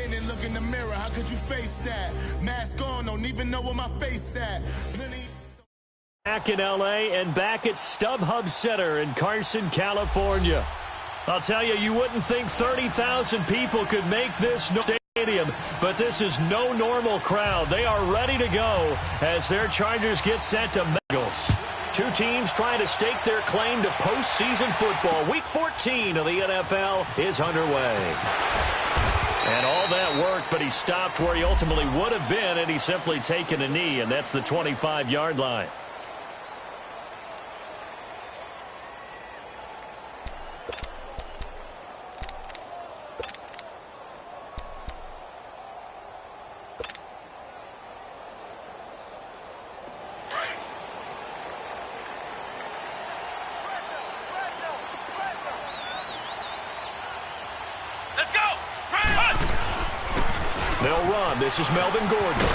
pain and look in the mirror. How could you face that? Mask on, don't even know where my face at. Back in L.A. and back at StubHub Center in Carson, California. I'll tell you, you wouldn't think 30,000 people could make this stadium, but this is no normal crowd. They are ready to go as their Chargers get set to Bengals. Two teams trying to stake their claim to postseason football. Week 14 of the NFL is underway. And all that worked, but he stopped where he ultimately would have been, and he's simply taken a knee, and that's the 25-yard line. They'll run. This is Melvin Gordon.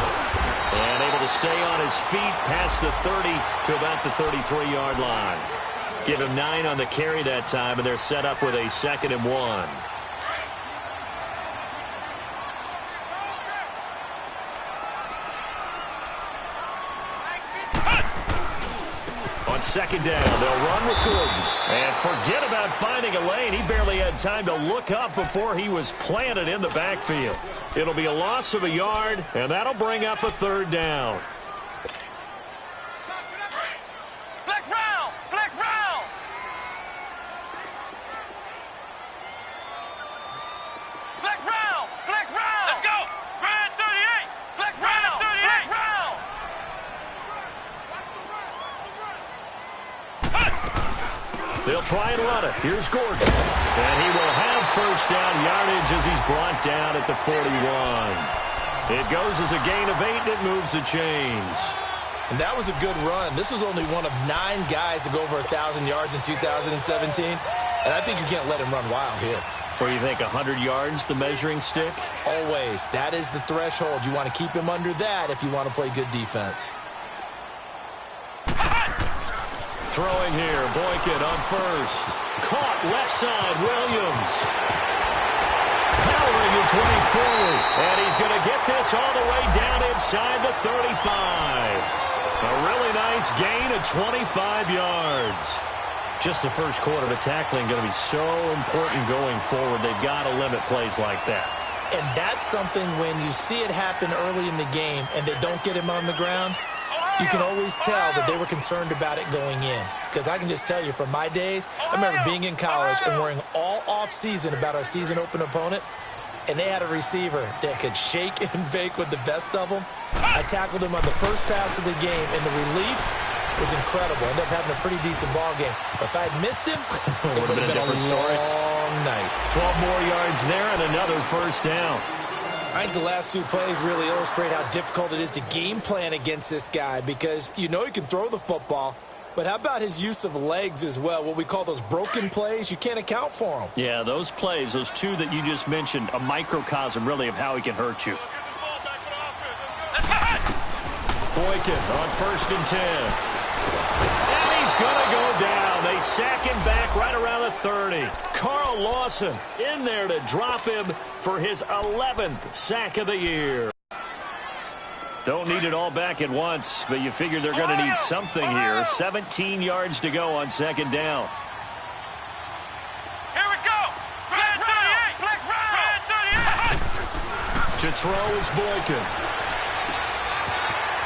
And able to stay on his feet past the 30 to about the 33-yard line. Give him 9 on the carry that time, and they're set up with a 2nd and 1. On 2nd down, they'll run with Gordon. And forget about finding a lane. He barely had time to look up before he was planted in the backfield. It'll be a loss of a yard, and that'll bring up a 3rd down. Flex round! Flex round! Flex round! Flex round! Let's go! Red 38! Flex round! 38! Flex round! They'll try and run it. Here's Gordon. And he will have 1st down yardage as he's brought down at the 41. It goes as a gain of 8, and it moves the chains. And that was a good run. This was only one of 9 guys to go over 1,000 yards in 2017. And I think you can't let him run wild here. Or you think 100 yards, the measuring stick? Always. That is the threshold. You want to keep him under that if you want to play good defense. Throwing here, Boykin on 1st. Caught left side, Williams. Powering his way forward. And he's going to get this all the way down inside the 35. A really nice gain of 25 yards. Just the first quarter, the tackling going to be so important going forward. They've got to limit plays like that. And that's something when you see it happen early in the game and they don't get him on the ground, you can always tell that they were concerned about it going in. Because I can just tell you from my days, I remember being in college and worrying all off-season about our season open opponent, and they had a receiver that could shake and bake with the best of them. I tackled him on the first pass of the game, and the relief was incredible. Ended up having a pretty decent ball game. But if I had missed him, it would have been a long night. 12 more yards there and another 1st down. I think the last 2 plays really illustrate how difficult it is to game plan against this guy, because you know he can throw the football, but how about his use of legs as well? What we call those broken plays, you can't account for them. Yeah, those plays, those 2 that you just mentioned, a microcosm really of how he can hurt you. Boykin on 1st and 10. And he's going to go down. They sack him back right around the 30. Carl Lawson in there to drop him for his 11th sack of the year. Don't need it all back at once, but you figure they're going to need something here. 17 yards to go on 2nd down. Here we go! Red 38! Flex round! Red 38! To throw is Boykin.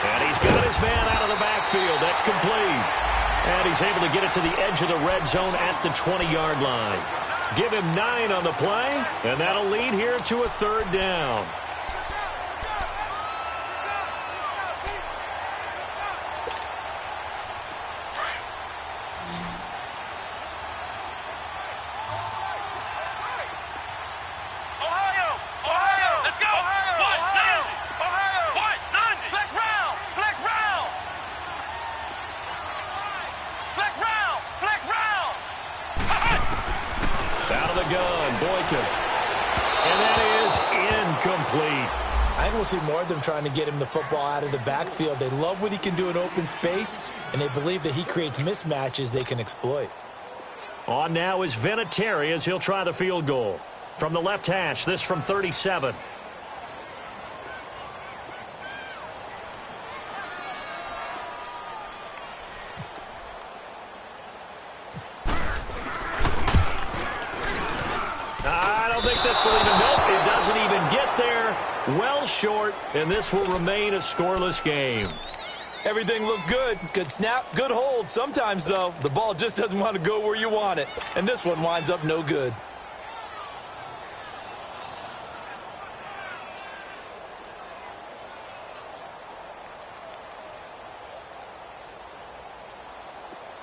And he's got his man out of the backfield. That's complete. And he's able to get it to the edge of the red zone at the 20-yard line. Give him 9 on the play, and that'll lead here to a 3rd down. I think we'll see more of them trying to get him the football out of the backfield. They love what he can do in open space, and they believe that he creates mismatches they can exploit. On now is Vinatieri as he'll try the field goal. From the left hash, this from 37. This will even, nope, it doesn't even get there. Well short, and this will remain a scoreless game. Everything looked good. Good snap, good hold. Sometimes, though, the ball just doesn't want to go where you want it. And this one winds up no good.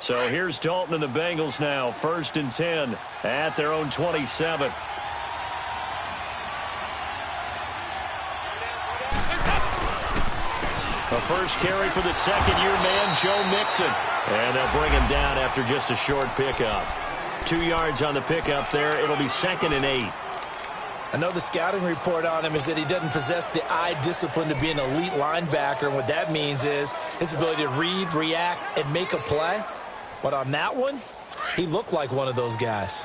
So here's Dalton and the Bengals now. 1st and 10 at their own 27. A first carry for the second-year man, Joe Mixon. And they'll bring him down after just a short pickup. 2 yards on the pickup there. It'll be 2nd and 8. I know the scouting report on him is that he doesn't possess the eye discipline to be an elite linebacker. And what that means is his ability to read, react, and make a play. But on that one, he looked like one of those guys.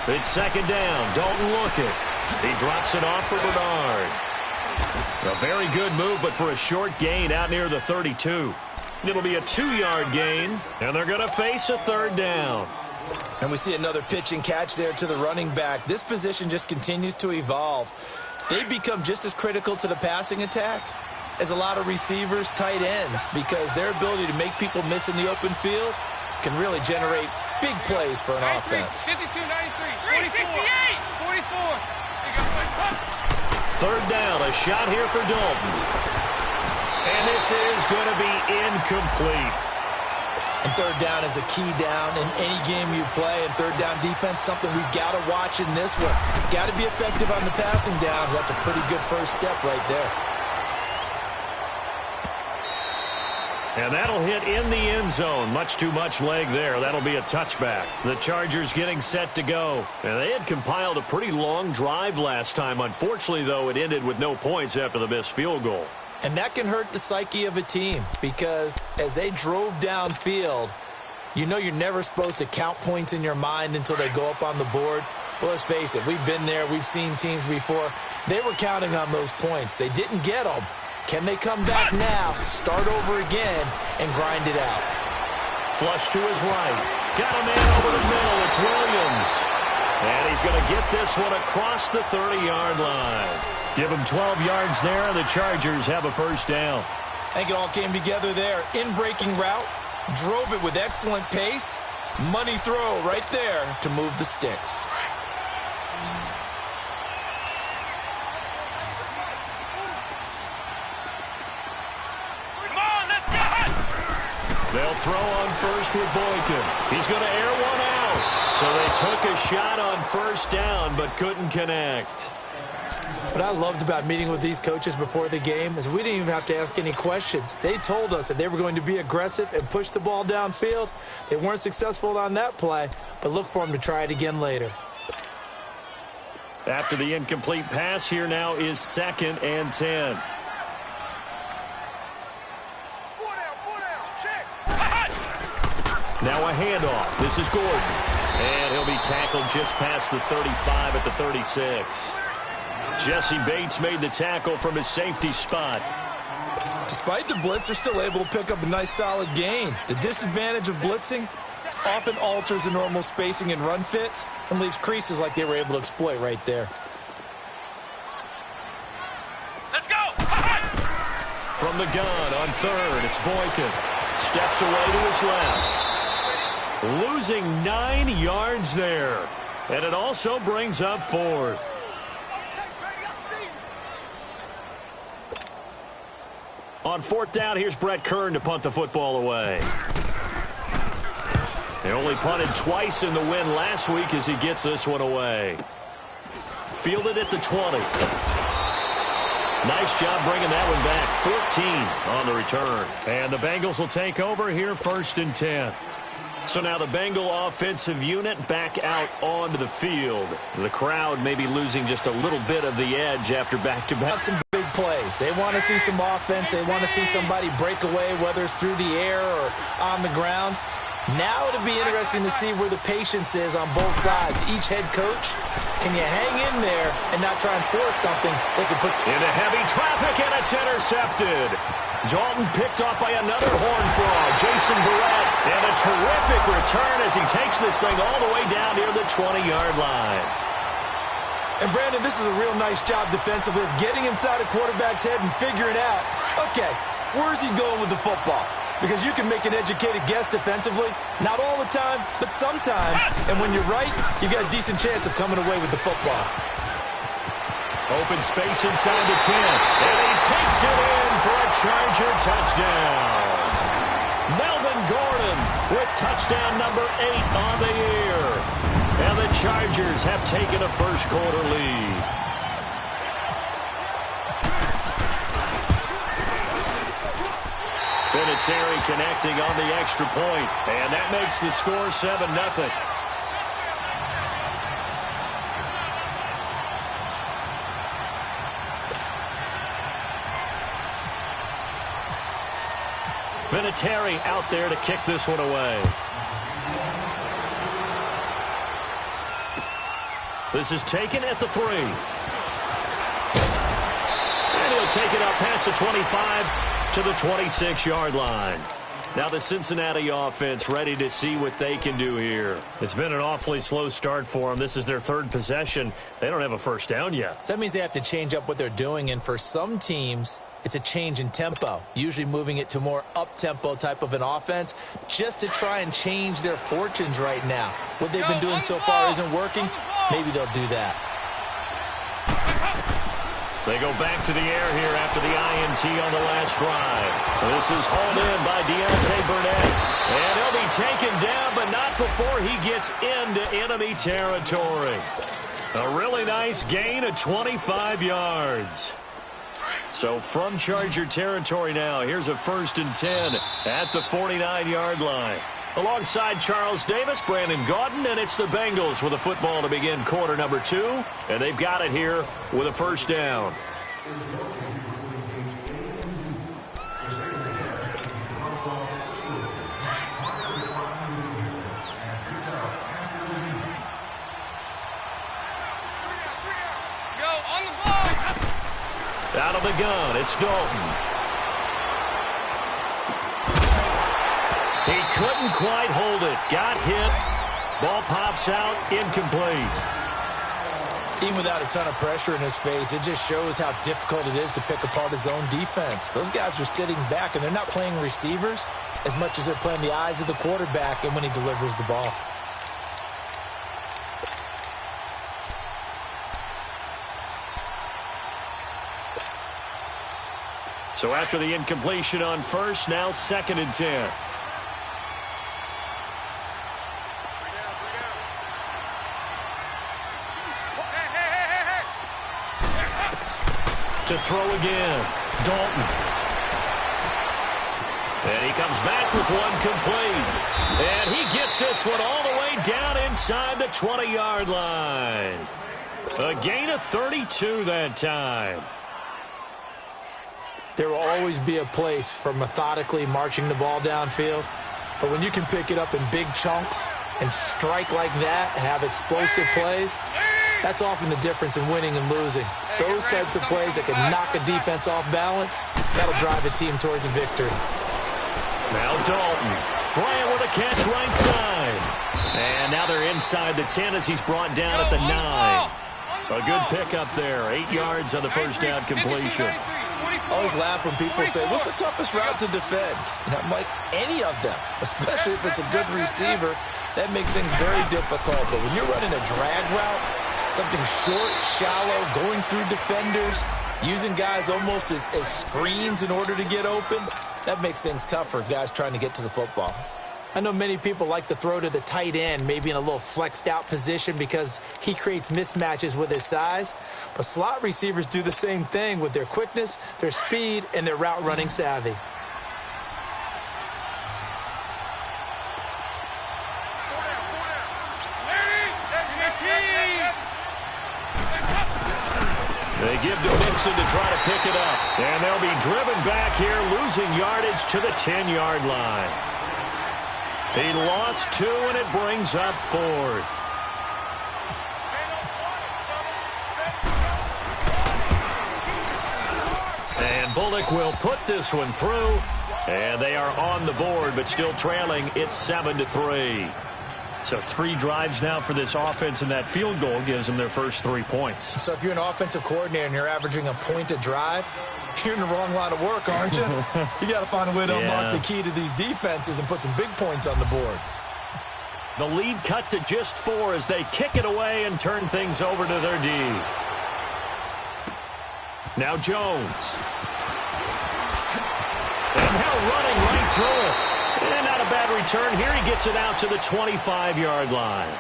It's 2nd down. Dalton looking. He drops it off for Bernard. A very good move, but for a short gain out near the 32. It'll be a 2-yard gain, and they're going to face a 3rd down. And we see another pitch and catch there to the running back. This position just continues to evolve. They become just as critical to the passing attack as a lot of receivers, tight ends, because their ability to make people miss in the open field can really generate big plays for an offense. 52, 93, 44, 44. 3rd down, a shot here for Dalton. And this is going to be incomplete. And 3rd down is a key down in any game you play. And 3rd down defense, something we've got to watch in this one. Got to be effective on the passing downs. That's a pretty good first step right there. And that'll hit in the end zone. Much too much leg there. That'll be a touchback. The Chargers getting set to go. And they had compiled a pretty long drive last time. Unfortunately, though, it ended with no points after the missed field goal. And that can hurt the psyche of a team because as they drove downfield, you know you're never supposed to count points in your mind until they go up on the board. Well, let's face it, we've been there. We've seen teams before. They were counting on those points. They didn't get them. Can they come back now, start over again, and grind it out? Flush to his right. Got a man over the middle. It's Williams. And he's going to get this one across the 30-yard line. Give him 12 yards there, and the Chargers have a 1st down. I think it all came together there. In-breaking route, drove it with excellent pace. Money throw right there to move the sticks. They'll throw on first with Boykin. He's going to air one out. So they took a shot on 1st down, but couldn't connect. What I loved about meeting with these coaches before the game is we didn't even have to ask any questions. They told us that they were going to be aggressive and push the ball downfield. They weren't successful on that play, but look for them to try it again later. After the incomplete pass, here now is 2nd and 10. Now a handoff. This is Gordon. And he'll be tackled just past the 35 at the 36. Jesse Bates made the tackle from his safety spot. Despite the blitz, they're still able to pick up a nice solid gain. The disadvantage of blitzing often alters the normal spacing and run fits and leaves creases like they were able to exploit right there. Let's go! From the gun on 3rd, it's Boykin. Steps away to his left. Losing 9 yards there. And it also brings up 4th. On 4th down, here's Brett Kern to punt the football away. They only punted twice in the win last week as he gets this one away. Fielded at the 20. Nice job bringing that one back. 14 on the return. And the Bengals will take over here 1st and 10. So now the Bengal offensive unit back out onto the field. The crowd may be losing just a little bit of the edge after back-to-back. Some big plays. They want to see some offense. They want to see somebody break away, whether it's through the air or on the ground. Now it'll be interesting to see where the patience is on both sides. Each head coach, can you hang in there and not try and force something they can put into heavy traffic, and it's intercepted. Dalton picked off by another Horned Frog, Jason Verrett, and a terrific return as he takes this thing all the way down near the 20-yard line. And, Brandon, this is a real nice job defensively of getting inside a quarterback's head and figuring out, okay, where's he going with the football? Because you can make an educated guess defensively, not all the time, but sometimes. And when you're right, you got a decent chance of coming away with the football. Open space inside the 10, and he takes it in for a Charger touchdown. Melvin Gordon with touchdown number 8 on the year. And the Chargers have taken a first-quarter lead. Vinatieri connecting on the extra point, and that makes the score 7-0. Vinatieri out there to kick this one away. This is taken at the 3. And he'll take it up past the 25 to the 26-yard line. Now the Cincinnati offense ready to see what they can do here. It's been an awfully slow start for them. This is their third possession. They don't have a first down yet. So that means they have to change up what they're doing, and for some teams, it's a change in tempo, usually moving it to more up-tempo type of an offense just to try and change their fortunes right now. What they've been doing so far isn't working. Maybe they'll do that. They go back to the air here after the INT on the last drive. This is hauled in by Deontay Burnett. And he'll be taken down, but not before he gets into enemy territory. A really nice gain of 25 yards. So from Charger territory now, here's a 1st and 10 at the 49-yard line. Alongside Charles Davis, Brandon Gaudin, and it's the Bengals with a football to begin quarter number 2. And they've got it here with a first down. Out of the gun, it's Dalton. He couldn't quite hold it. Got hit. Ball pops out, incomplete. Even without a ton of pressure in his face, it just shows how difficult it is to pick apart his own defense. Those guys are sitting back, and they're not playing receivers as much as they're playing the eyes of the quarterback and when he delivers the ball. So after the incompletion on first, now 2nd and 10. To throw again, Dalton. And he comes back with one complete. And he gets this one all the way down inside the 20-yard line. A gain of 32 that time. There will always be a place for methodically marching the ball downfield. But when you can pick it up in big chunks and strike like that, have explosive plays, that's often the difference in winning and losing. Those types of plays that can knock a defense off balance, that'll drive a team towards a victory. Now Dalton. Bryant with a catch right side. And now they're inside the 10 as he's brought down at the 9. A good pickup there. 8 yards on the first down completion. I always laugh when people say, what's the toughest route to defend? And I'm like, any of them, especially if it's a good receiver. That makes things very difficult. But when you're running a drag route, something short, shallow, going through defenders, using guys almost as screens in order to get open, that makes things tough for guys trying to get to the football. I know many people like to throw to the tight end, maybe in a little flexed out position because he creates mismatches with his size. But slot receivers do the same thing with their quickness, their speed, and their route running savvy. They give to Mixon to try to pick it up. And they'll be driven back here, losing yardage to the 10-yard line. He lost 2, and it brings up 4th. And Bullock will put this one through. And they are on the board, but still trailing. It's 7-3. So 3 drives now for this offense, and that field goal gives them their first 3 points. So if you're an offensive coordinator and you're averaging a point a drive, you're in the wrong line of work, aren't you? You got to find a way to unlock the key to these defenses and put some big points on the board. The lead cut to just 4 as they kick it away and turn things over to their D. Now Jones. And now running right through it. And not a bad return here. He gets it out to the 25-yard line.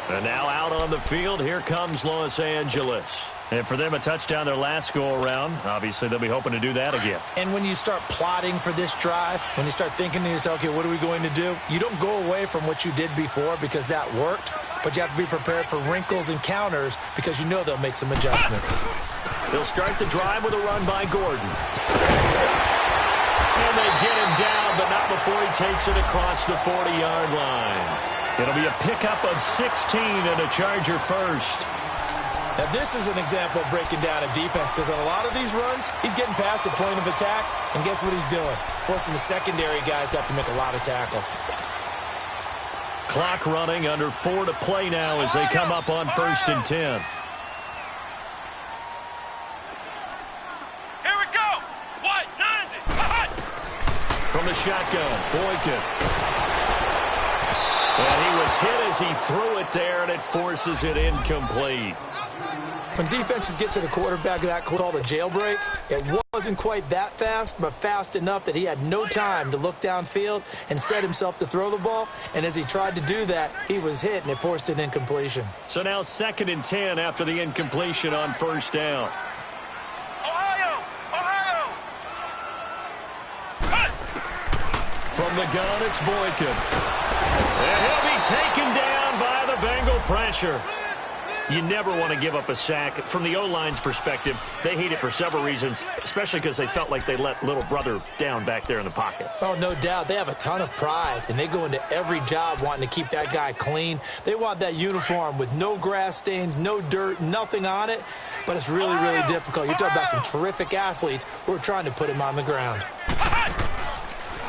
And now out on the field, here comes Los Angeles. And for them, a touchdown their last go-around. Obviously, they'll be hoping to do that again. And when you start plotting for this drive, when you start thinking to yourself, okay, what are we going to do? You don't go away from what you did before because that worked, but you have to be prepared for wrinkles and counters because you know they'll make some adjustments. They'll start the drive with a run by Gordon. And they get him down, but not before he takes it across the 40-yard line. It'll be a pickup of 16 and a Charger first. Now, this is an example of breaking down a defense because on a lot of these runs, he's getting past the point of attack, and guess what he's doing? Forcing the secondary guys to have to make a lot of tackles. Clock running, under 4 to play now as they come up on 1st and 10. Here we go. White, 90. From the shotgun, Boykin. And he was hit as he threw it there, and it forces it incomplete. When defenses get to the quarterback, that called a jailbreak. It wasn't quite that fast, but fast enough that he had no time to look downfield and set himself to throw the ball. And as he tried to do that, he was hit, and it forced an incompletion. So now 2nd and 10 after the incompletion on 1st down. Ohio! From the gun, it's Boykin. And he'll be taken down by the Bengal pressure. You never want to give up a sack. From the O-line's perspective, they hate it for several reasons, especially because they felt like they let little brother down back there in the pocket. Oh, no doubt. They have a ton of pride, and they go into every job wanting to keep that guy clean. They want that uniform with no grass stains, no dirt, nothing on it, but it's really, really difficult. You're talking about some terrific athletes who are trying to put him on the ground.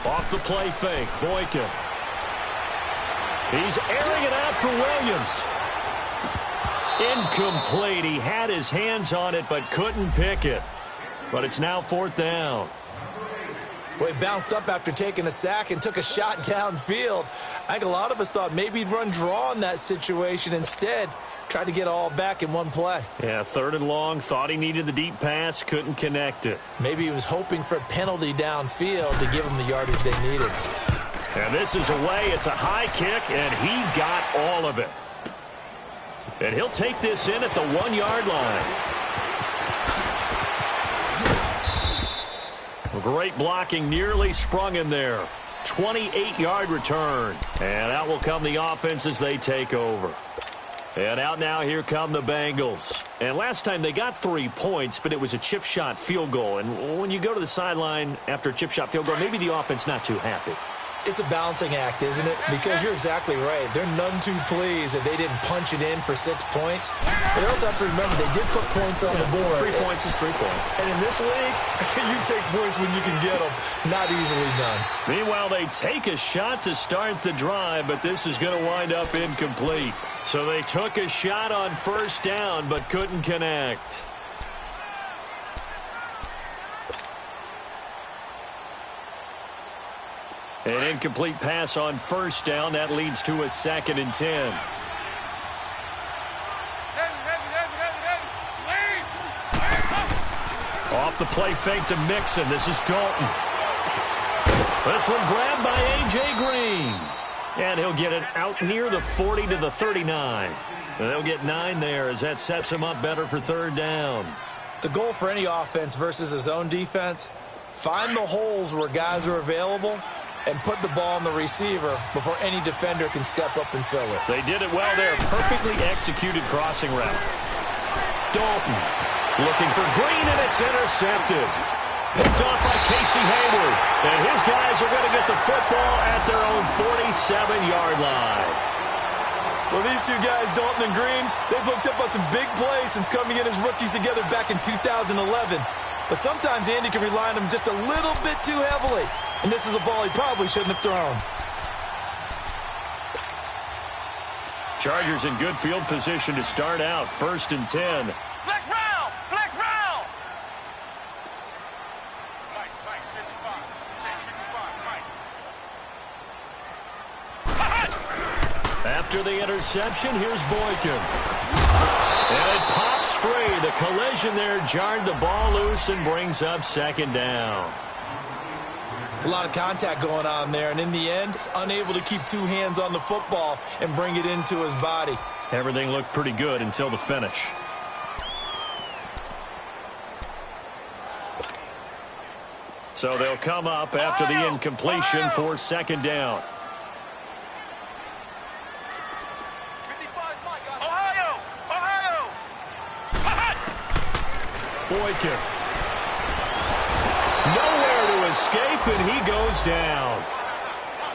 Off the play fake, Boykin. He's airing it out for Williams. Incomplete. He had his hands on it but couldn't pick it. But it's now 4th down. Well, he bounced up after taking a sack and took a shot downfield. I think a lot of us thought maybe he'd run draw in that situation. Instead, tried to get all back in one play. Yeah, 3rd and long. Thought he needed the deep pass. Couldn't connect it. Maybe he was hoping for a penalty downfield to give him the yardage they needed. And this is away. It's a high kick, and he got all of it. And he'll take this in at the 1-yard line. Great blocking, nearly sprung him there. 28-yard return. And out will come the offense as they take over. And out now, here come the Bengals. And last time they got 3 points, but it was a chip shot field goal. And when you go to the sideline after a chip shot field goal, maybe the offense not too happy. It's a balancing act, isn't it? Because you're exactly right. They're none too pleased that they didn't punch it in for 6 points. But they also have to remember they did put points on the board. 3 points is 3 points. And in this league, you take points when you can get them. Not easily done. Meanwhile, they take a shot to start the drive, but this is going to wind up incomplete. So they took a shot on 1st down, but couldn't connect. An incomplete pass on 1st down. That leads to a 2nd and 10. Off the play fake to Mixon. This is Dalton. This one grabbed by A.J. Green. And he'll get it out near the 40 to the 39. And they'll get 9 there as that sets him up better for 3rd down. The goal for any offense versus his own defense, find the holes where guys are available and put the ball on the receiver before any defender can step up and fill it. They did it well there. Perfectly executed crossing route. Dalton looking for Green, and it's intercepted. Picked off by Casey Hayward. And his guys are going to get the football at their own 47-yard line. Well, these two guys, Dalton and Green, they've hooked up on some big plays since coming in as rookies together back in 2011. But sometimes Andy can rely on them just a little bit too heavily. And this is a ball he probably shouldn't have thrown. Chargers in good field position to start out. 1st and 10. Flex round! Flex round! After the interception, here's Boykin. And it pops free. The collision there jarred the ball loose and brings up 2nd down. It's a lot of contact going on there, and in the end, unable to keep two hands on the football and bring it into his body. Everything looked pretty good until the finish. So they'll come up after the incompletion for 2nd down. Boykin. Nowhere to escape, and he goes down.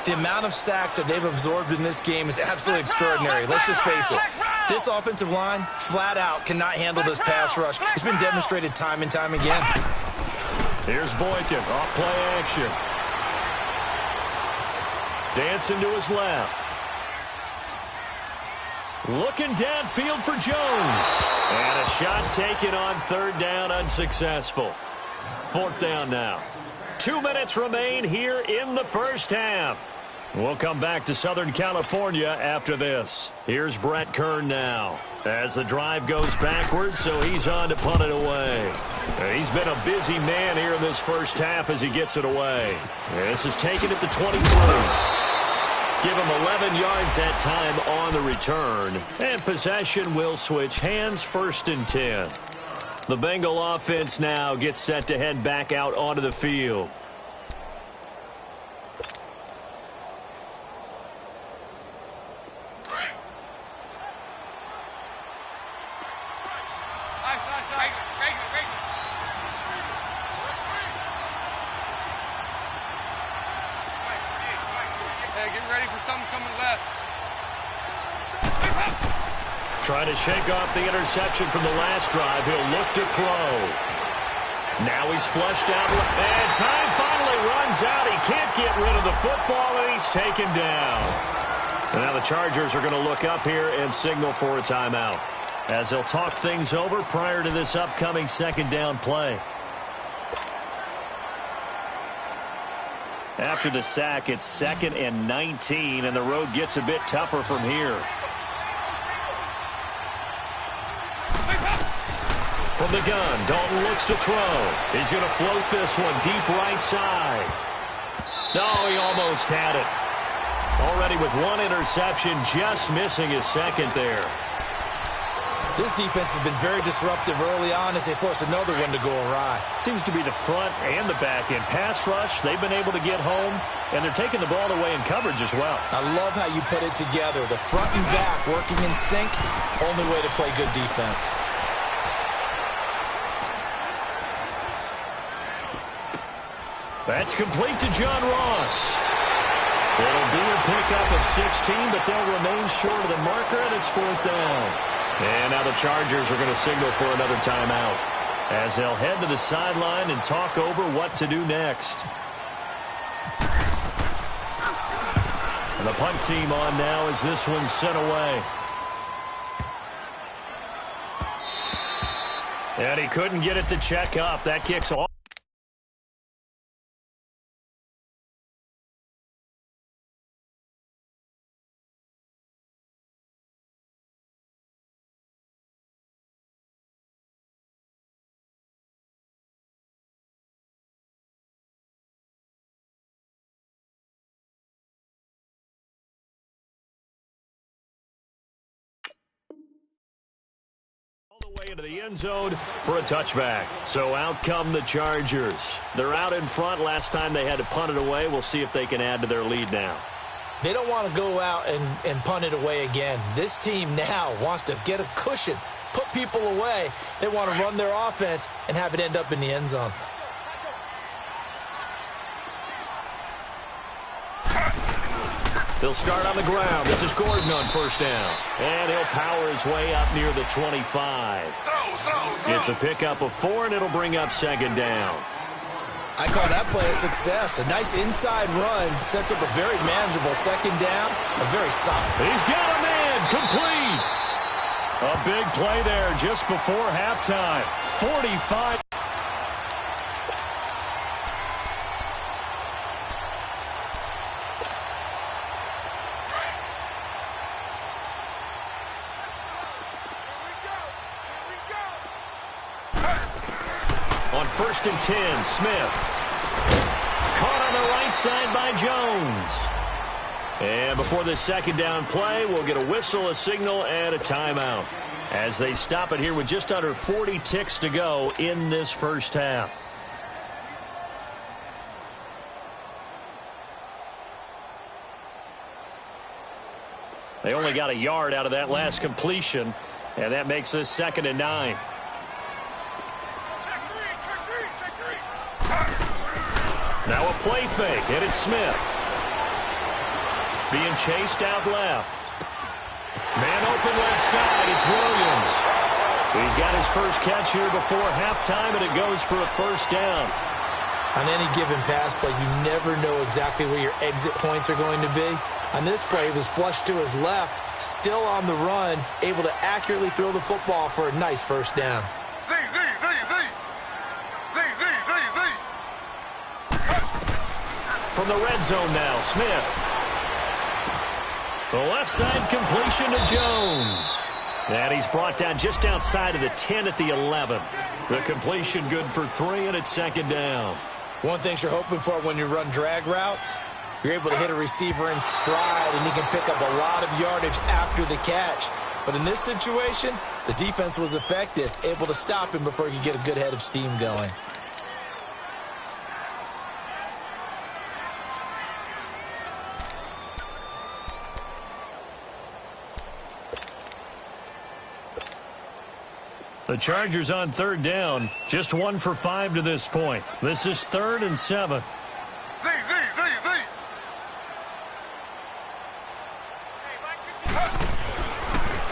The amount of sacks that they've absorbed in this game is absolutely extraordinary. Let's just face it. This offensive line, flat out, cannot handle this pass rush. It's been demonstrated time and time again. Here's Boykin, off play action. Dancing to his left. Looking downfield for Jones. And a shot taken on 3rd down, unsuccessful. 4th down now. 2 minutes remain here in the first half. We'll come back to Southern California after this. Here's Brett Kern now. As the drive goes backwards, so he's on to punt it away. He's been a busy man here in this first half as he gets it away. This is taken at the 23. Give him 11 yards that time on the return. And possession will switch hands. 1st and 10. The Bengal offense now gets set to head back out onto the field. Trying to shake off the interception from the last drive. He'll look to throw. Now he's flushed out. And time finally runs out. He can't get rid of the football, and he's taken down. And now the Chargers are going to look up here and signal for a timeout, as they'll talk things over prior to this upcoming 2nd down play. After the sack, it's 2nd and 19, and the road gets a bit tougher from here. From the gun, Dalton looks to throw. He's going to float this one deep right side. No, he almost had it. Already with 1 interception, just missing his 2nd there. This defense has been very disruptive early on as they force another one to go awry. Seems to be the front and the back end. Pass rush, they've been able to get home, and they're taking the ball away in coverage as well. I love how you put it together. The front and back working in sync, only way to play good defense. That's complete to John Ross. It'll be a pickup of 16, but they'll remain short of the marker, and it's 4th down. And now the Chargers are going to signal for another timeout, as they'll head to the sideline and talk over what to do next. And the punt team on now as this one's sent away. And he couldn't get it to check up. That kicks off. Into the end zone for a touchback. So out come the Chargers. They're out in front. Last time they had to punt it away. We'll see if they can add to their lead now. They don't want to go out and punt it away again. This team now wants to get a cushion, put people away. They want to run their offense and have it end up in the end zone. They'll start on the ground. This is Gordon on first down. And he'll power his way up near the 25. It's a pickup of 4, and it'll bring up second down. I call that play a success. A nice inside run sets up a very manageable second down. A very solid. He's got a man. Complete. A big play there just before halftime. 45. On 1st and 10, Smith. Caught on the right side by Jones. And before this second down play, we'll get a whistle, a signal, and a timeout as they stop it here with just under 40 ticks to go in this first half. They only got a yard out of that last completion, and that makes this 2nd and 9. Now a play fake, and it's Smith. Being chased out left. Man open left side, it's Williams. He's got his first catch here before halftime, and it goes for a first down. On any given pass play, you never know exactly where your exit points are going to be. On this play, he was flushed to his left, still on the run, able to accurately throw the football for a nice first down. From the red zone now, Smith. The left side completion to Jones. And he's brought down just outside of the 10 at the 11. The completion good for 3, and it's second down. One thing you're hoping for when you run drag routes, you're able to hit a receiver in stride, and he can pick up a lot of yardage after the catch. But in this situation, the defense was effective, able to stop him before he could get a good head of steam going. The Chargers on 3rd down, just 1 for 5 to this point. This is 3rd and 7.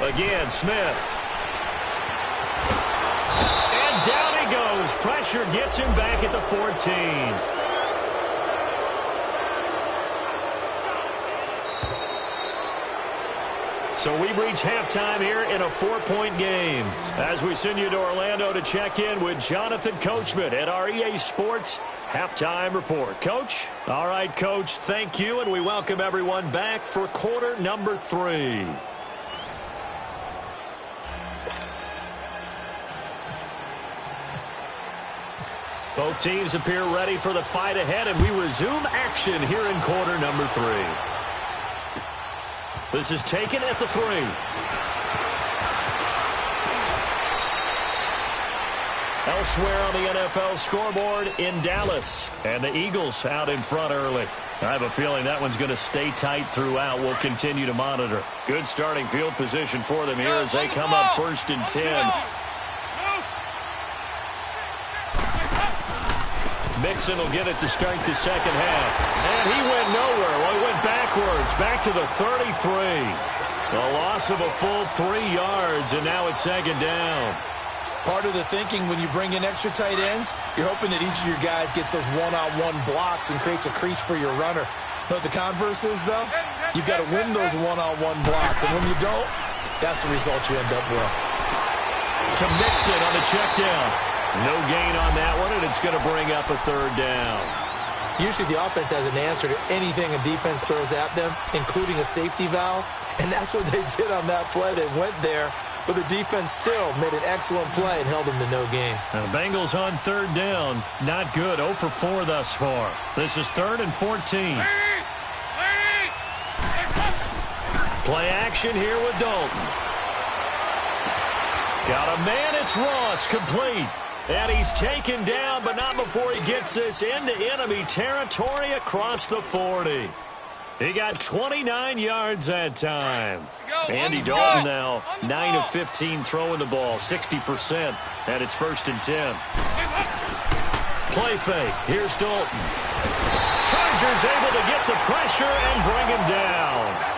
Again, Smith. And down he goes. Pressure gets him back at the 14. So we've reached halftime here in a 4-point game as we send you to Orlando to check in with Jonathan Coachman at our EA Sports Halftime Report. Coach? All right, Coach, thank you, and we welcome everyone back for quarter number 3. Both teams appear ready for the fight ahead, and we resume action here in quarter number 3. This is taken at the 3. Elsewhere on the NFL scoreboard in Dallas. And the Eagles out in front early. I have a feeling that one's going to stay tight throughout. We'll continue to monitor. Good starting field position for them here as they come up 1st and 10. Mixon will get it to start the second half. And he went nowhere. Well, he went backwards, back to the 33. The loss of a full 3 yards, and now it's second down. Part of the thinking when you bring in extra tight ends, you're hoping that each of your guys gets those one-on-one blocks and creates a crease for your runner. You know what the converse is, though? You've got to win those one-on-one blocks, and when you don't, that's the result you end up with. To Mixon on the check down. No gain on that one, and it's going to bring up a 3rd down. Usually the offense has an answer to anything a defense throws at them, including a safety valve, and that's what they did on that play. They went there, but the defense still made an excellent play and held them to no gain. Now the Bengals on 3rd down. Not good. 0 for 4 thus far. This is 3rd and 14. Play action here with Dalton. Got a man. It's Ross. Complete. And he's taken down, but not before he gets this into enemy territory across the 40. He got 29 yards that time. Andy Dalton now 9 of 15 throwing the ball, 60%, and it's 1st and 10. Play fake. Here's Dalton. Chargers able to get the pressure and bring him down.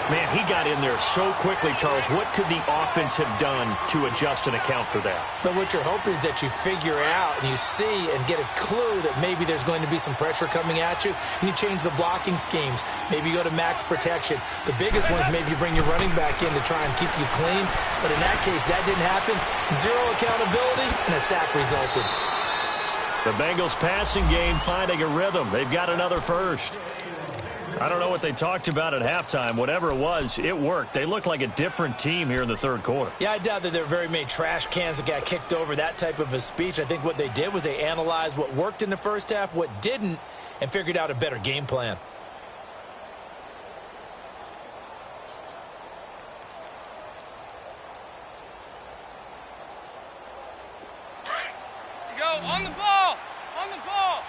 Man, he got in there so quickly, Charles. What could the offense have done to adjust and account for that? But what you're hoping is that you figure out and you see and get a clue that maybe there's going to be some pressure coming at you, and you change the blocking schemes. Maybe you go to max protection. The biggest one is maybe you bring your running back in to try and keep you clean. But in that case, that didn't happen. Zero accountability, and a sack resulted. The Bengals passing game finding a rhythm. They've got another first. I don't know what they talked about at halftime. Whatever it was, it worked. They look like a different team here in the third quarter. Yeah, I doubt that there were very many trash cans that got kicked over, that type of a speech. I think what they did was they analyzed what worked in the first half, what didn't, and figured out a better game plan. Go, on the ball! On the ball!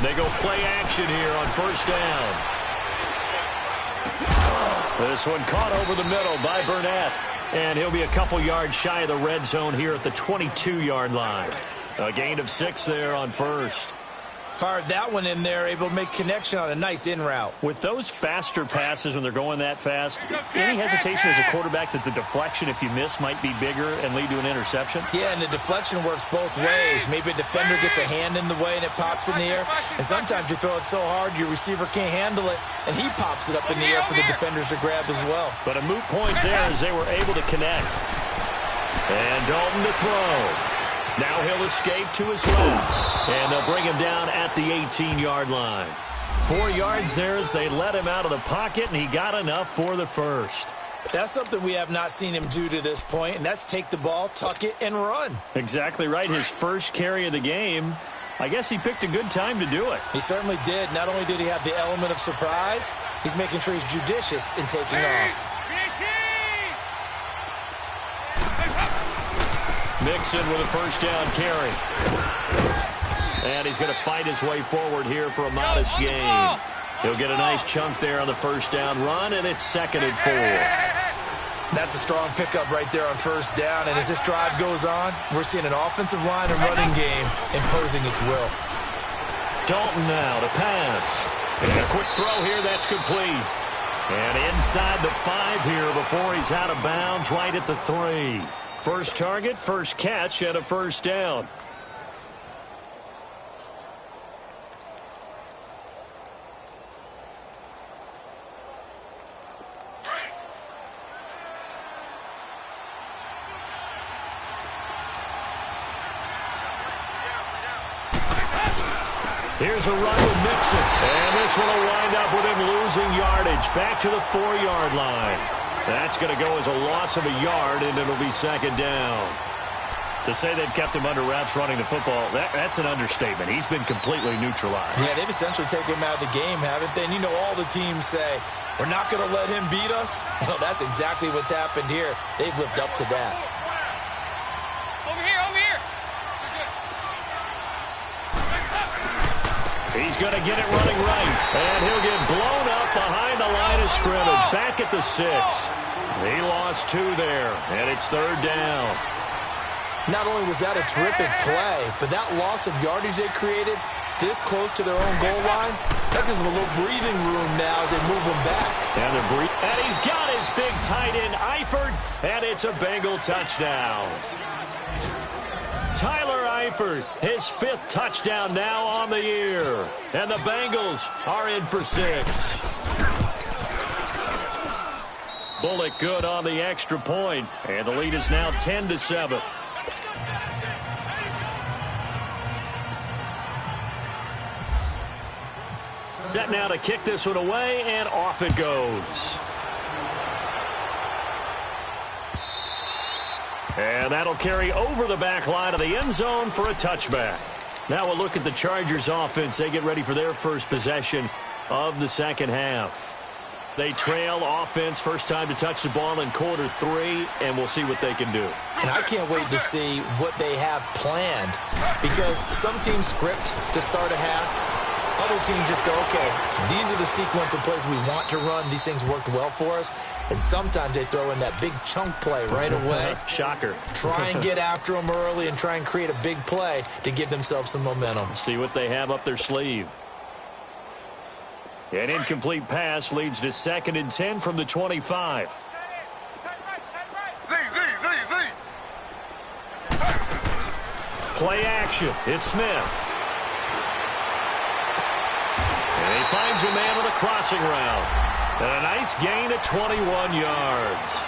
They go play action here on first down. This one caught over the middle by Burnett. And he'll be a couple yards shy of the red zone here at the 22-yard line. A gain of 6 there on first. Fired that one in there, able to make connection on a nice in route. With those faster passes when they're going that fast, any hesitation as a quarterback that the deflection, if you miss, might be bigger and lead to an interception? Yeah, and the deflection works both ways. Maybe a defender gets a hand in the way and it pops in the air. And sometimes you throw it so hard your receiver can't handle it, and he pops it up in the air for the defenders to grab as well. But a moot point there as they were able to connect. And Dalton to throw. Now he'll escape to his left. And they'll bring him down at the 18-yard line. 4 yards there as they let him out of the pocket, and he got enough for the first. That's something we have not seen him do to this point, and that's take the ball, tuck it, and run. Exactly right. His first carry of the game. I guess he picked a good time to do it. He certainly did. Not only did he have the element of surprise, he's making sure he's judicious in taking off. Mixon with a first down carry. And he's going to fight his way forward here for a modest gain. He'll get a nice chunk there on the first down run, and it's 2nd and 4. That's a strong pickup right there on first down, and as this drive goes on, we're seeing an offensive line and running game imposing its will. Dalton now to pass. And a quick throw here, that's complete. And inside the 5 here before he's out of bounds, right at the 3. First target, first catch, and a first down. Here's a run with Mixon. And this one will wind up with him losing yardage. Back to the 4-yard line. That's going to go as a loss of a yard, and it'll be 2nd down. To say they've kept him under wraps running the football, that's an understatement. He's been completely neutralized. Yeah, they've essentially taken him out of the game, haven't they? And you know all the teams say, we're not going to let him beat us. Well, that's exactly what's happened here. They've lived up to that. Over here, over here. He's going to get it running right. And he'll get blown up behind the line of scrimmage. Back at the 6. He lost 2 there, and it's 3rd down. Not only was that a terrific play, but that loss of yardage they created this close to their own goal line, that gives them a little breathing room now as they move them back. And he's got his big tight end, Eifert, and it's a Bengal touchdown. Tyler Eifert, his 5th touchdown now on the year. And the Bengals are in for 6. Bullock good on the extra point, and the lead is now 10-7. Set now to kick this one away, and off it goes. And that'll carry over the back line of the end zone for a touchback. Now we'll look at the Chargers offense. They get ready for their first possession of the second half. They trail offense, first time to touch the ball in quarter 3, and we'll see what they can do. And I can't wait to see what they have planned, because some teams script to start a half, Other teams just go, okay, these are the sequence of plays we want to run. These things worked well for us. And sometimes they throw in that big chunk play right away. Shocker. Try and get after them early and try and create a big play to give themselves some momentum. See what they have up their sleeve. An incomplete pass leads to 2nd and 10 from the 25. Play action. It's Smith. And he finds a man on a crossing route. And a nice gain of 21 yards.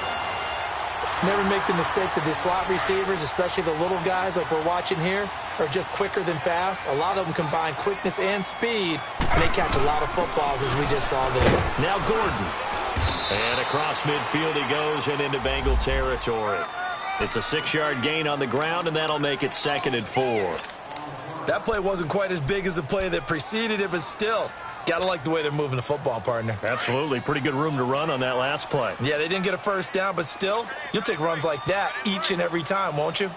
Never make the mistake that the slot receivers, especially the little guys like we're watching here, are just quicker than fast. A lot of them combine quickness and speed, and they catch a lot of footballs, as we just saw there. Now Gordon. And across midfield he goes and into Bengal territory. It's a 6-yard gain on the ground, and that'll make it 2nd and 4. That play wasn't quite as big as the play that preceded it, but still, gotta like the way they're moving the football, partner. Absolutely. Pretty good room to run on that last play. Yeah, they didn't get a first down, but still, you'll take runs like that each and every time, won't you?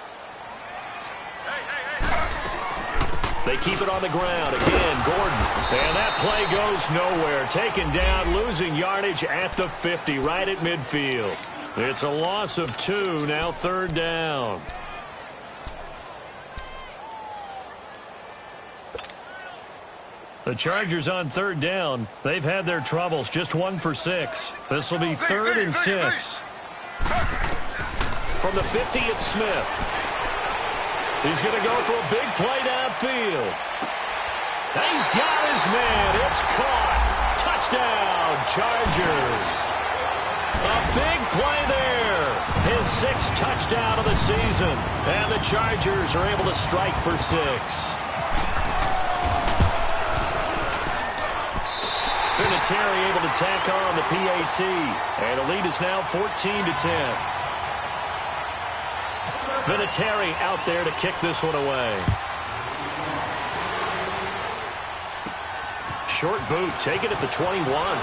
They keep it on the ground. Again, Gordon. And that play goes nowhere. Taken down, losing yardage at the 50, right at midfield. It's a loss of 2, now 3rd down. The Chargers on 3rd down. They've had their troubles, just 1 for 6. This will be 3rd and 6. From the 50, it's Smith. He's going to go for a big play downfield. He's got his man. It's caught. Touchdown, Chargers. A big play there. His 6th touchdown of the season. And the Chargers are able to strike for 6. Vinatieri able to tack on the PAT. And the lead is now 14-10. Vinatieri out there to kick this one away. Short boot, taken at the 21.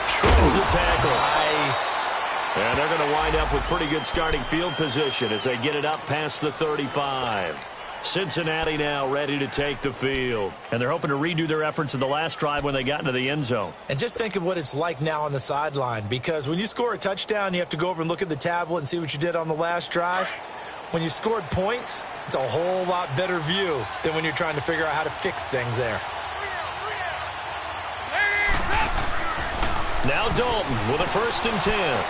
Shreds the tackle. Nice. And they're going to wind up with pretty good starting field position as they get it up past the 35. Cincinnati now ready to take the field. And they're hoping to redo their efforts in the last drive when they got into the end zone. And just think of what it's like now on the sideline, because when you score a touchdown, you have to go over and look at the tablet and see what you did on the last drive. When you scored points, it's a whole lot better view than when you're trying to figure out how to fix things there. Now Dalton with a 1st and 10.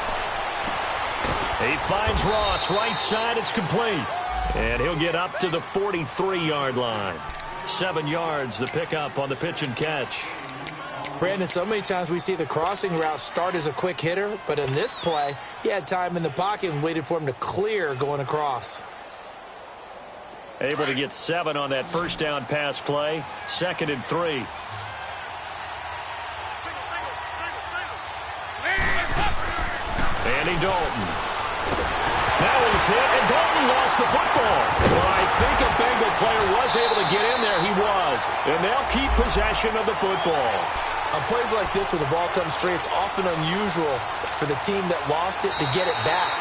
He finds Ross right side. It's complete. And he'll get up to the 43-yard line. 7 yards, the pickup on the pitch and catch. Brandon, so many times we see the crossing route start as a quick hitter, but in this play, he had time in the pocket and waited for him to clear going across. Able to get 7 on that 1st down pass play. 2nd and 3. Andy Dalton. Now he's hit, and Dalton lost the football. Well, I think a Bengal player was able to get in there. He was. And they'll keep possession of the football. On plays like this, when the ball comes free, it's often unusual for the team that lost it to get it back.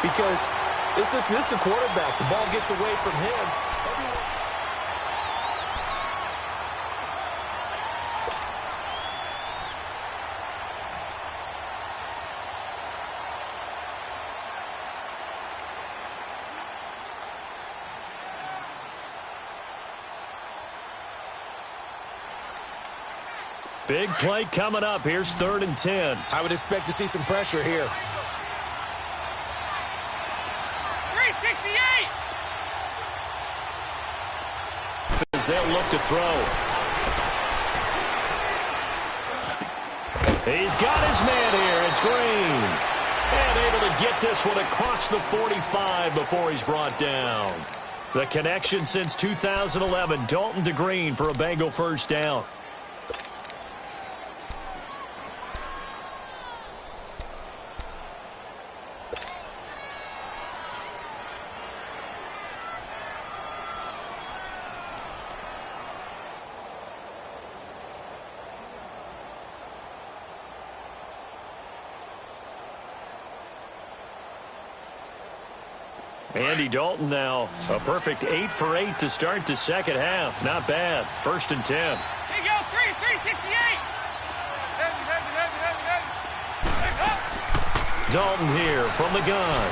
Because this is the quarterback. The ball gets away from him. Big play coming up. Here's 3rd and 10. I would expect to see some pressure here. 368. As they'll look to throw. He's got his man here. It's Green. And able to get this one across the 45 before he's brought down. The connection since 2011. Dalton to Green for a Bengal 1st down. Andy Dalton now a perfect 8 for 8 to start the 2nd half. Not bad. 1st and 10. Here you go, 3. 68. Heavy. Dalton here from the gun.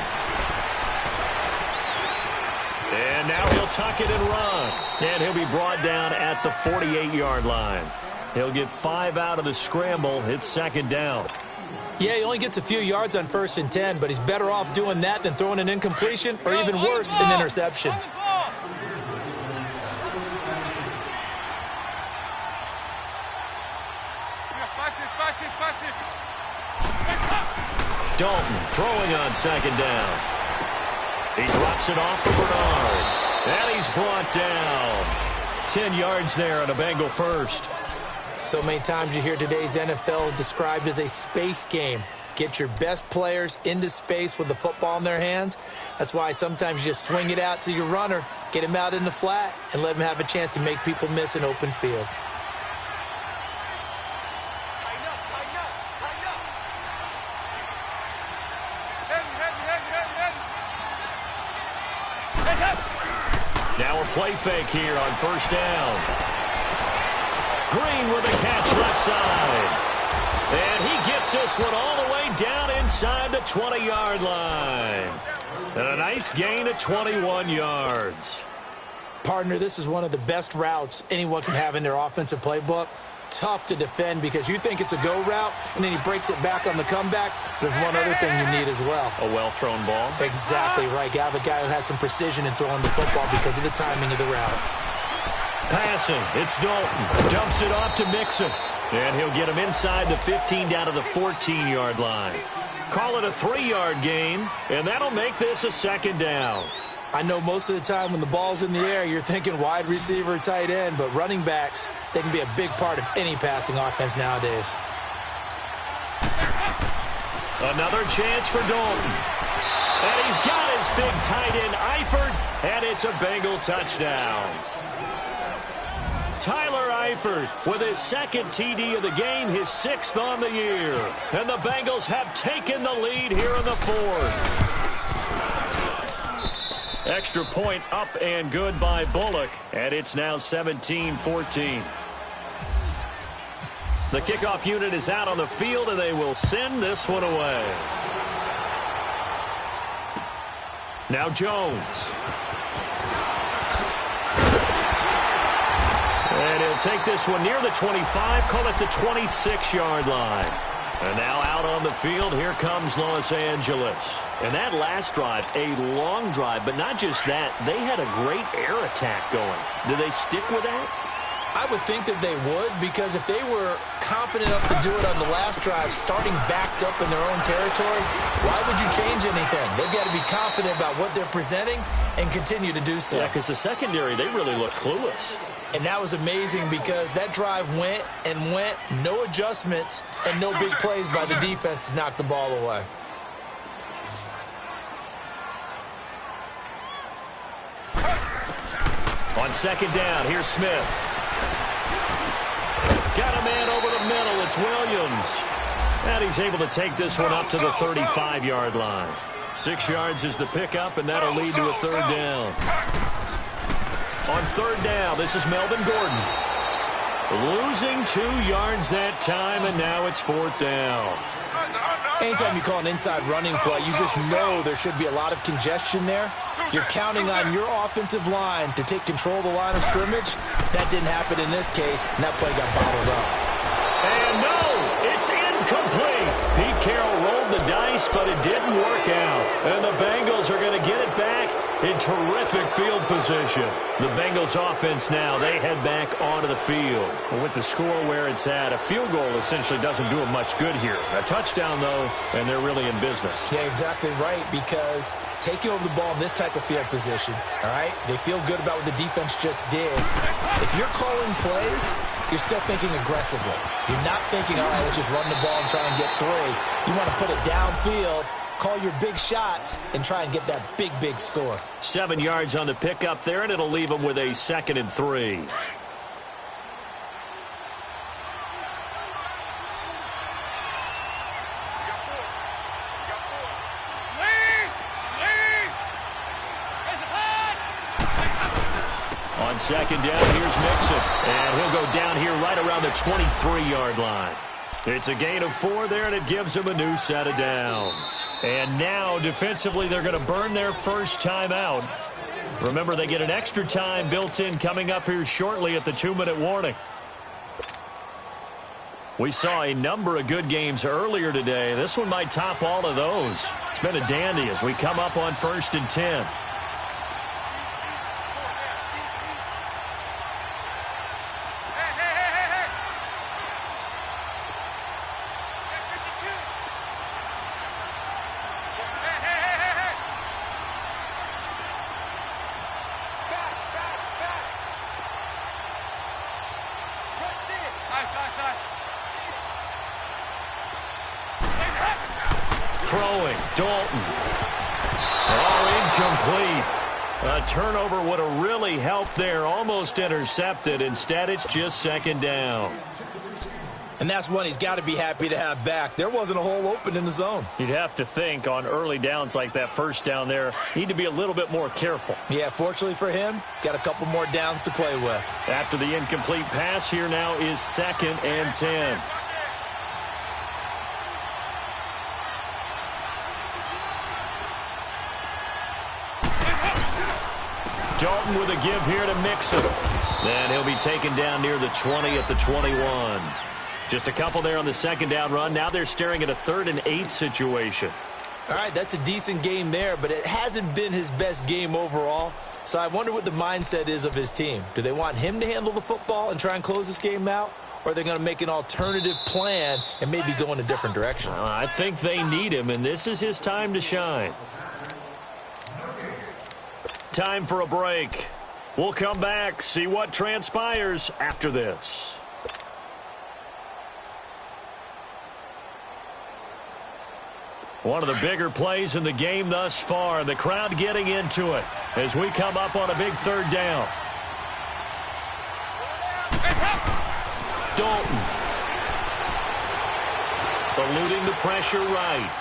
And now he'll tuck it and run. And he'll be brought down at the 48-yard line. He'll get 5 out of the scramble. It's second down. Yeah, he only gets a few yards on 1st and 10, but he's better off doing that than throwing an incompletion or even worse, an interception. Dalton throwing on second down. He drops it off for Bernard. And he's brought down. 10 yards there on a Bengal first. So many times you hear today's NFL described as a space game. Get your best players into space with the football in their hands. That's why sometimes you just swing it out to your runner, get him out in the flat, and let him have a chance to make people miss an open field. Now a play fake here on first down. Green with a catch left side. And he gets this one all the way down inside the 20-yard line. And a nice gain of 21 yards. Partner, this is one of the best routes anyone can have in their offensive playbook. Tough to defend because you think it's a go route, and then he breaks it back on the comeback. There's one other thing you need as well. A well-thrown ball. Exactly right. You have a guy who has some precision in throwing the football because of the timing of the route. Passing, it's Dalton. Dumps it off to Mixon. And he'll get him inside the 15 down to the 14-yard line. Call it a 3-yard gain, and that'll make this a second down. I know most of the time when the ball's in the air, you're thinking wide receiver, tight end, but running backs, they can be a big part of any passing offense nowadays. Another chance for Dalton. And he's got his big tight end, Eifert, and it's a Bengal touchdown. Tyler Eifert with his second TD of the game, his 6th on the year. And the Bengals have taken the lead here in the 4th. Extra point up and good by Bullock, and it's now 17-14. The kickoff unit is out on the field, and they will send this one away. Now Jones. And he'll take this one near the 25, call it the 26-yard line. And now out on the field, here comes Los Angeles. And that last drive, a long drive, but not just that, they had a great air attack going. Do they stick with that? I would think that they would, because if they were confident enough to do it on the last drive, starting backed up in their own territory, why would you change anything? They've got to be confident about what they're presenting and continue to do so. Yeah, because the secondary, they really look clueless. And that was amazing because that drive went and went, no adjustments, and no big plays by the defense to knock the ball away. On second down, here's Smith. Got a man over the middle. It's Williams. And he's able to take this one up to the 35-yard line. 6 yards is the pickup, and that'll lead to a third down. On third down, this is Melvin Gordon. Losing 2 yards that time, and now it's fourth down. Anytime you call an inside running play, you just know there should be a lot of congestion there. You're counting on your offensive line to take control of the line of scrimmage. That didn't happen in this case, and that play got bottled up. And no, it's incomplete. Pete Carroll rolled the dice, but it didn't work out. And the Bengals are going to get it back in terrific field position. The Bengals offense now, they head back onto the field. With the score where it's at, a field goal essentially doesn't do them much good here. A touchdown, though, and they're really in business. Yeah, exactly right, because taking over the ball in this type of field position, all right, they feel good about what the defense just did. If you're calling plays, you're still thinking aggressively. You're not thinking, all right, let's just run the ball and try and get 3. You want to put it downfield, call your big shots, and try and get that big, big score. 7 yards on the pickup there, and it'll leave them with a 2nd and 3. On On second down, here's Mixon. And he'll go down here right around the 23-yard line. It's a gain of 4 there, and it gives them a new set of downs. And now, defensively, they're going to burn their first timeout. Remember, they get an extra time built in coming up here shortly at the 2-minute warning. We saw a number of good games earlier today. This one might top all of those. It's been a dandy as we come up on 1st and 10. Throwing, Dalton. Oh, incomplete. A turnover would have really helped there. Almost intercepted. Instead, it's just 2nd down. And that's one he's got to be happy to have back. There wasn't a hole open in the zone. You'd have to think on early downs like that first down there, need to be a little bit more careful. Yeah, fortunately for him, got a couple more downs to play with. After the incomplete pass, here now is 2nd and 10. Dalton with a give here to Mixon. And he'll be taken down near the 20 at the 21. Just a couple there on the 2nd down run. Now they're staring at a 3rd and 8 situation. All right, that's a decent game there, but it hasn't been his best game overall. So I wonder what the mindset is of his team. Do they want him to handle the football and try and close this game out? Or are they going to make an alternative plan and maybe go in a different direction? I think they need him, and this is his time to shine. Time for a break. We'll come back, see what transpires after this. One of the bigger plays in the game thus far. The crowd getting into it as we come up on a big 3rd down. Dalton. Eluding the pressure right.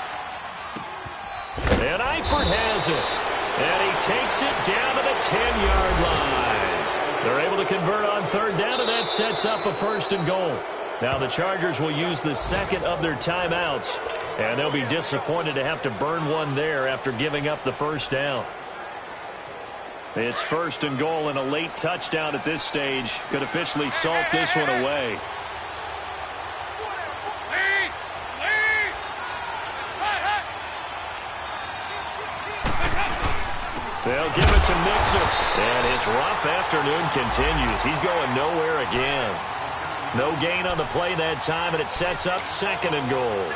And Eifert has it. And he takes it down to the 10-yard line. They're able to convert on 3rd down, and that sets up a 1st and goal. Now the Chargers will use the 2nd of their timeouts, and they'll be disappointed to have to burn one there after giving up the 1st down. It's 1st and goal, and a late touchdown at this stage could officially salt this one away. They'll give it to Mixon. And his rough afternoon continues. He's going nowhere again. No gain on the play that time, and it sets up 2nd and goal.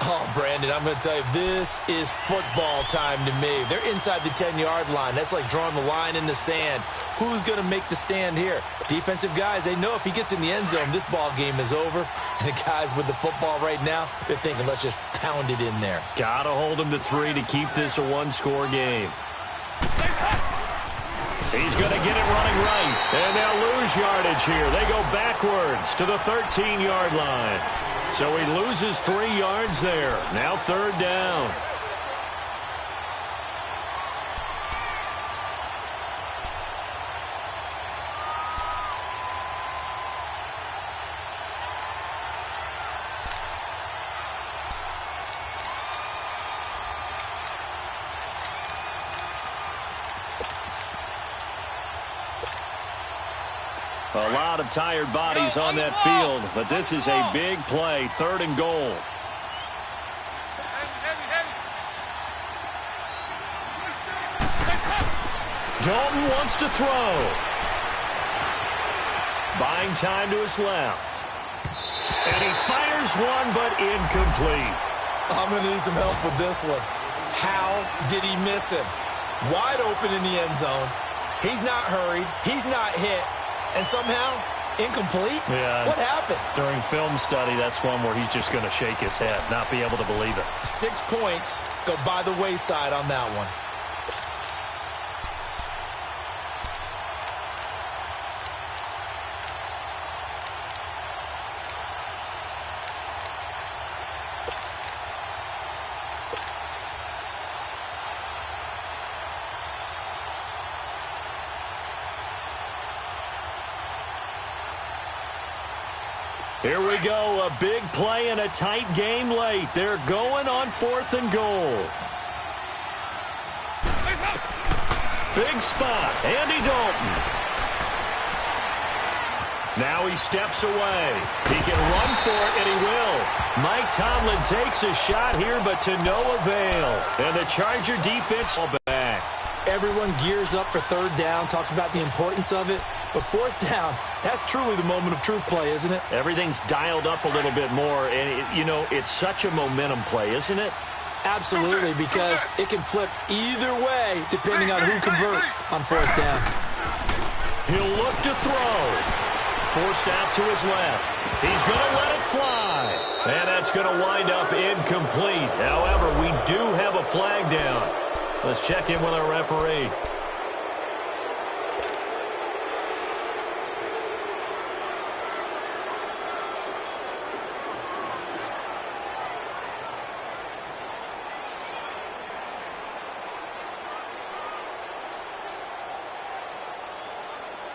Oh, Brandon, I'm going to tell you, this is football time to me. They're inside the 10-yard line. That's like drawing the line in the sand. Who's going to make the stand here? Defensive guys, they know if he gets in the end zone, this ball game is over. And the guys with the football right now, they're thinking, let's just pound it in there. Got to hold him to 3 to keep this a 1-score game. He's going to get it running right. And they'll lose yardage here. They go backwards to the 13-yard line. So he loses 3 yards there. Now 3rd down. A lot of tired bodies on that field, but this is a big play, 3rd and goal. Dalton wants to throw. Buying time to his left. And he fires one, but incomplete. I'm going to need some help with this one. How did he miss him? Wide open in the end zone. He's not hurried. He's not hit. And somehow, incomplete? Yeah. What happened? During film study, that's one where he's just going to shake his head, not be able to believe it. 6 points go by the wayside on that one. Here we go, a big play and a tight game late. They're going on 4th and goal. Big spot, Andy Dalton. Now he steps away. He can run for it, and he will. Mike Tomlin takes a shot here, but to no avail. And the Charger defense back. Everyone gears up for 3rd down, talks about the importance of it. But 4th down, that's truly the moment of truth play, isn't it? Everything's dialed up a little bit more, and, it's such a momentum play, isn't it? Absolutely, because it can flip either way depending on who converts on 4th down. He'll look to throw. Forced out to his left. He's going to let it fly. And that's going to wind up incomplete. However, we do have a flag down. Let's check in with our referee.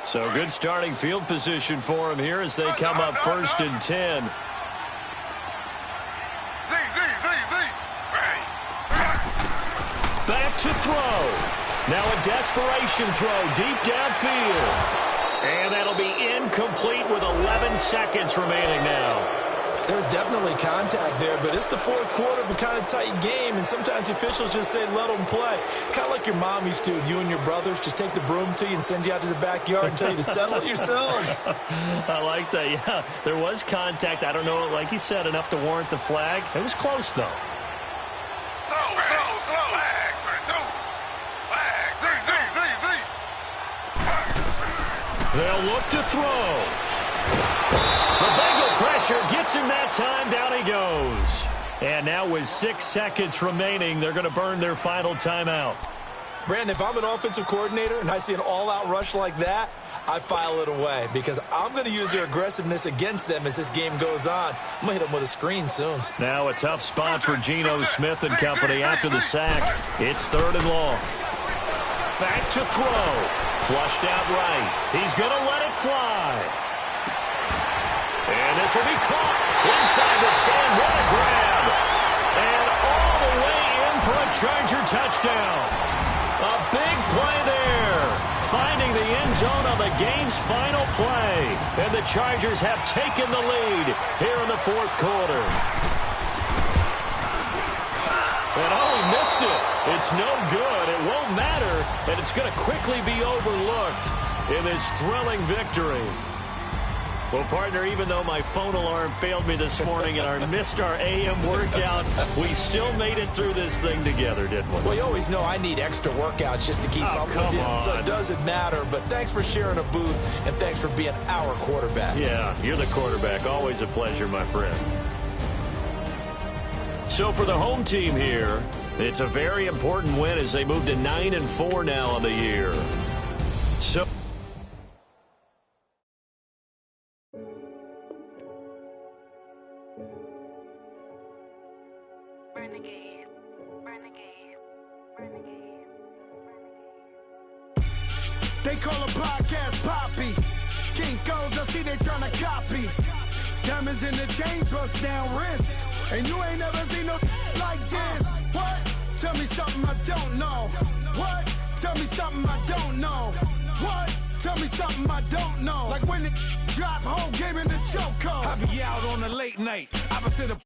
So good starting field position for him here as they come up 1st and 10. Back to throw. Now a desperation throw deep downfield. And that'll be incomplete with 11 seconds remaining now. There's definitely contact there, but it's the 4th quarter of a kind of tight game, and sometimes the officials just say let them play. Kind of like your mom used to with you and your brothers. Just take the broom to you and send you out to the backyard and tell you to settle it yourselves. I like that, yeah. There was contact. I don't know, like you said, enough to warrant the flag. It was close, though. They'll look to throw. The Bengal pressure gets him that time. Down he goes. And now with 6 seconds remaining, they're going to burn their final timeout. Brandon, if I'm an offensive coordinator and I see an all-out rush like that, I file it away because I'm going to use their aggressiveness against them as this game goes on. I'm going to hit them with a screen soon. Now a tough spot for Geno Smith and company after the sack. It's 3rd and long. Back to throw. Flushed out right. He's going to let it fly. And this will be caught inside the 10. What a grab. And all the way in for a Charger touchdown. A big play there. Finding the end zone on the game's final play. And the Chargers have taken the lead here in the 4th quarter. And he missed it. It's no good. It won't matter. And it's going to quickly be overlooked in this thrilling victory. Well, partner, even though my phone alarm failed me this morning and I missed our AM workout, we still made it through this thing together, didn't we? Well, you always know I need extra workouts just to keep up with you, so it doesn't matter. But thanks for sharing a booth, and thanks for being our quarterback. Yeah, you're the quarterback. Always a pleasure, my friend. So for the home team here, it's a very important win as they move to 9-4 now on the year. So Renegade, renegade, renegade, renegade. They call a podcast Poppy. Kinkos, I see they tryna copy. Diamonds in the chains, bust down wrists. And you ain't never seen no like this. What? Tell me something I don't know. What? Tell me something I don't know. What? Tell me something I don't know. Like when it drop, whole game in the chokehold. I be out on a late night, opposite of